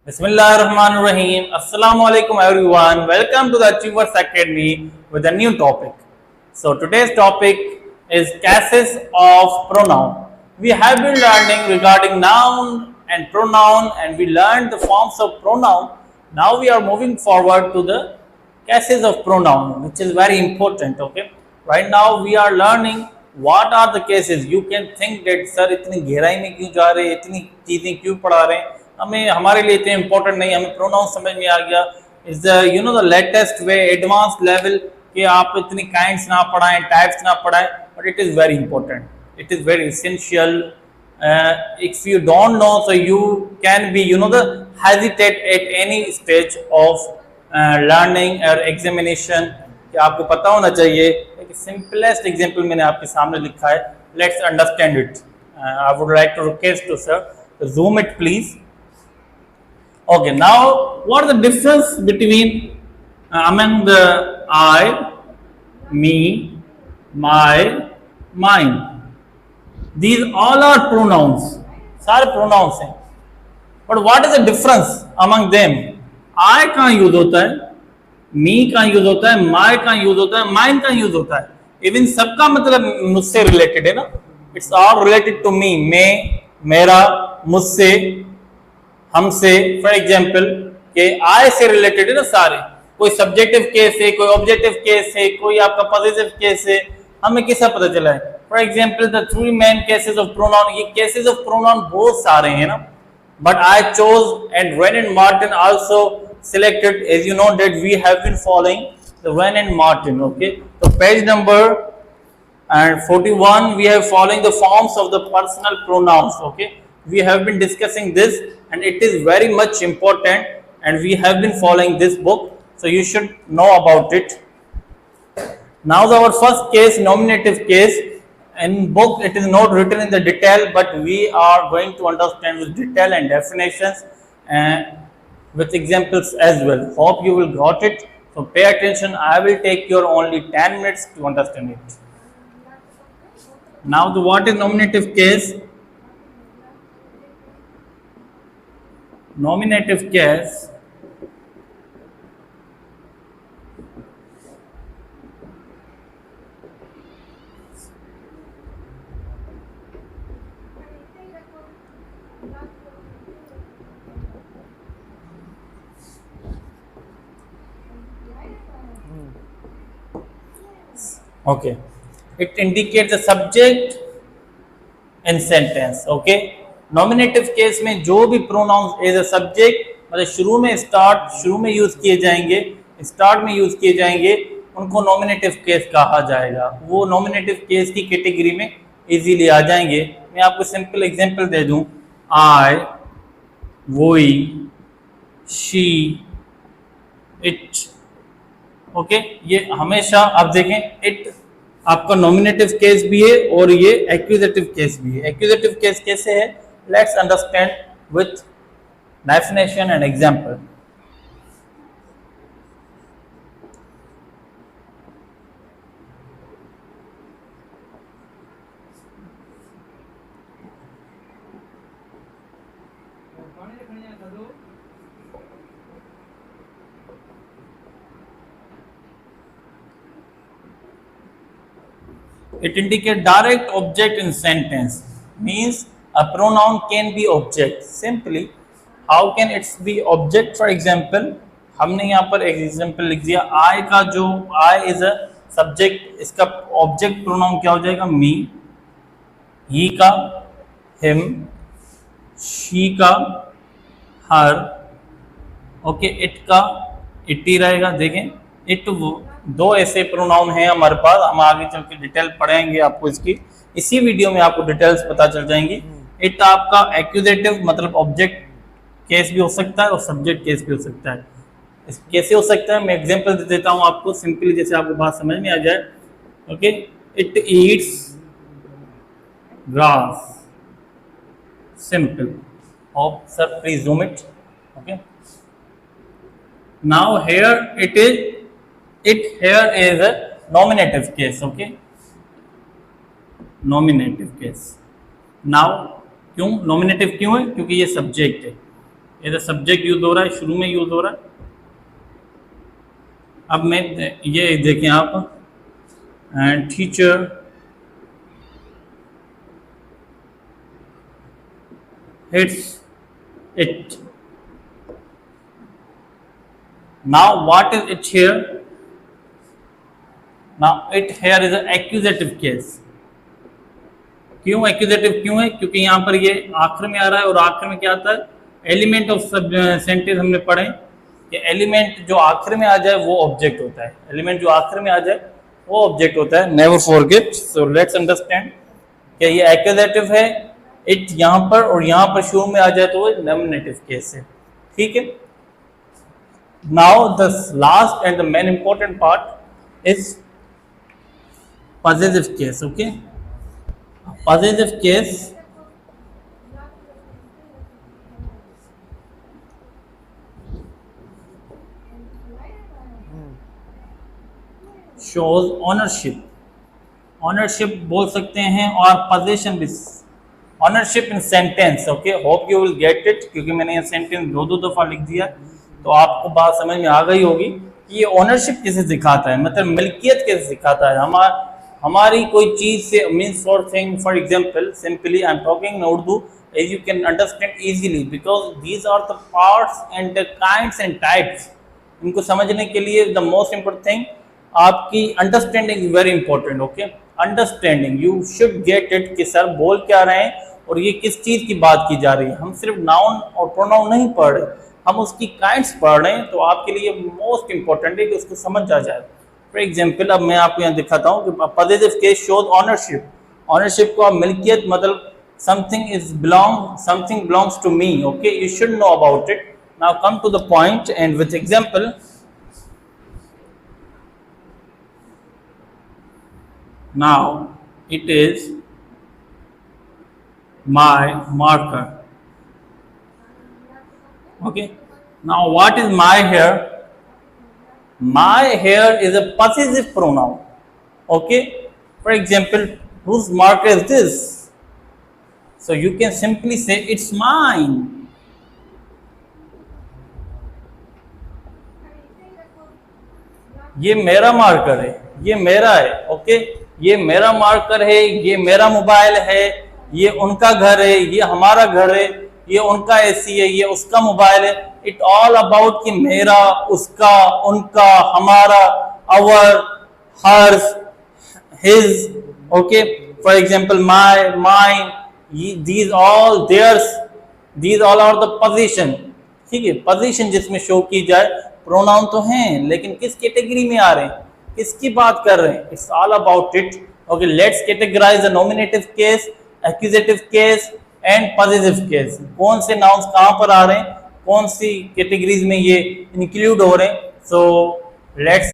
Bismillahirrahmanirrahim. Assalamu alaikum everyone. Welcome to the Achievers Academy with a new topic. So today's topic is cases of pronoun. We have been learning regarding noun and pronoun and we learned the forms of pronoun. Now we are moving forward to the cases of pronoun, which is very important. Okay. Right now we are learning what are the cases. You can think that sir इतनी गहराई में क्यों जा रहे हैं, इतनी चीजें क्यों पढ़ा रहे हैं. हमें हमारे लिए इतने इंपॉर्टेंट नहीं, हमें प्रोनाउन समझ में आ गया. Is the the latest way, advance level कि आप इतनी काइंड्स ना पढ़ाएं, टाइप्स ना पढ़ाएं, but it is very important, it is very essential. If you don't know so you can be the hesitate at any stage of learning और examination. कि आपको पता होना चाहिए. एक सिंपलेस्ट एग्जाम्पल मैंने आपके सामने लिखा है, let's understand it. I would like to request to sir zoom it please. Okay, now what is the difference between among the I, me, my, mine? These all are pronouns. सारे pronouns हैं. But what is the difference among them? I कहाँ use होता है, me कहाँ use होता है, my कहाँ use होता है, mine कहाँ use होता है. Even सबका मतलब मुझसे related है ना. It's all related to me. मैं, मेरा, मुझसे, हमसे. फॉर एग्जाम्पल के आई से रिलेटेड है ना सारे. कोई सब्जेक्टिव केस है, कोई ऑब्जेक्टिव केस है, कोई आपका पॉजिटिव केस है. हमें किसका पता चला है? For example the three main cases of pronoun. ये केसेस ऑफ प्रोनाउन बहुत सारे हैं ना, but I chose and Wren and Martin also selected. As you know that we have been following the Wren and Martin. Okay, तो page number and 41 we have following the forms of the personal pronouns. Okay, we have been discussing this and it is very much important and we have been following this book, so you should know about it. Now our first case, nominative case. In book it is not written in the detail, but we are going to understand with detail and definitions and with examples as well. Hope you will got it, so pay attention. I will take your only 10 minutes to understand it. Now the what is nominative case? Nominative case okay, it indicates the subject in sentence. Okay, nominative case में जो भी pronounce as a subject मतलब शुरू में use किए जाएंगे, start में use किए जाएंगे, उनको नॉमिनेटिव केस कहा जाएगा. वो नॉमिनेटिव केस की कैटेगरी में इजीली आ जाएंगे. मैं आपको सिंपल एग्जांपल दे दूं. आई, वोई, शी, इट. ओके, ये हमेशा आप देखें इट आपका नॉमिनेटिव केस भी है और ये एक्यूजेटिव केस भी है. एक्यूजेटिव केस कैसे है? Let's understand with definition and example. It indicates direct object in sentence. Means a pronoun can be object. Simply, how can it be object? For example, हमने यहाँ पर एग्जाम्पल लिख दिया. I का जो I is a subject, इसका object pronoun क्या हो जाएगा? Me. He का him. She का her. Okay, it का it ही रहेगा. देखें it वो दो ऐसे प्रोनाउन हैं हमारे पास. हम आगे चल के डिटेल पढ़ेंगे आपको इसकी. इसी वीडियो में आपको डिटेल्स पता चल जाएंगी. इट आपका एक्यूजेटिव मतलब ऑब्जेक्ट केस भी हो सकता है और सब्जेक्ट केस भी हो सकता है. कैसे हो सकता है मैं एग्जांपल दे देता हूं आपको सिंपली, जैसे आपको बात समझ में आ जाए. Okay, it eats grass. Simple. Hope sir please zoom it. Okay, now here it is. It here is a nominative case. Okay, nominative case. Now क्यों नॉमिनेटिव क्यों है? क्योंकि ये सब्जेक्ट है. एज अ सब्जेक्ट यूज हो रहा है, शुरू में यूज हो रहा है। अब मैं ये देखें आप, and teacher hits it. Now what is it here? Now it here is an accusative case. क्यों एक्यूजेटिव क्यों है? क्योंकि यहाँ पर ये आखिर में आ रहा है, और आखिर में क्या आता है? एलिमेंट ऑफ सेंटेंस हमने पढ़े कि एलिमेंट जो आखिर में आ जाए वो ऑब्जेक्ट होता है। एलिमेंट जो आखिर में आ जाए वो ऑब्जेक्ट होता है। Never forget. So let's understand कि ये एक्यूजेटिव है, इट यहाँ पर, और यहाँ पर शुरू में आ जाए तो वो नॉमिनेटिव केस है। ठीक है। Now the last and the main important part is positive case. Okay, positive case shows ownership. Ownership बोल सकते हैं, और पोजीशन भी। Ownership in sentence. Okay, hope you will get it, क्योंकि मैंने ये सेंटेंस दो दफा लिख दिया, तो आपको बात समझ में आ गई होगी कि ये ऑनरशिप किसे सिखाता है, मतलब मिल्कियत कैसे सिखाता है। हमारी कोई चीज से, means for thing, for example, simply I am talking in Urdu as you can understand easily, because these are the parts and the kinds and types. इनको समझने के लिए द मोस्ट इम्पोर्टेंट थिंग आपकी understanding is very important. Okay, understanding, you should get it कि sir बोल क्या रहे हैं और ये किस चीज की बात की जा रही है। हम सिर्फ नाउन और प्रोनाउन नहीं पढ़ रहे, हम उसकी काइंड्स पढ़ रहे हैं, तो आपके लिए मोस्ट इंपॉर्टेंट है कि उसको समझ आ जाए। फॉर एग्जाम्पल, अब मैं आपको यहाँ दिखाता हूँ कि positive case shows ownership. Ownership को आप मिल्कियत, मतलब something belongs to me. Okay, you should know about it. Now come to the point and with example. Now it is my marker. Okay, now what is my here? My here is a possessive pronoun. Okay, for example, whose marker is this? So you can simply say it's mine. ये मेरा marker है, ये मेरा है। Okay, ये मेरा marker है, ये मेरा मोबाइल है, ये उनका घर है, ये हमारा घर है, ये उनका एसी है, ये उसका मोबाइल है। इट ऑल अबाउट कि मेरा, उसका, उनका, हमारा, our, hers, his. Okay, for example my, mine, these all, theirs, these all are the position. ठीक है, पोजीशन जिसमें शो की जाए। प्रोनाउन तो हैं, लेकिन किस कैटेगरी में आ रहे हैं, किसकी बात कर रहे हैं? It's all about it. Okay, let's categorize the nominative case, accusative case and positive case. कौन से नाउन्स कहाँ पर आ रहे हैं, कौन सी कैटेगरीज में ये इंक्लूड हो रहे हैं। So let's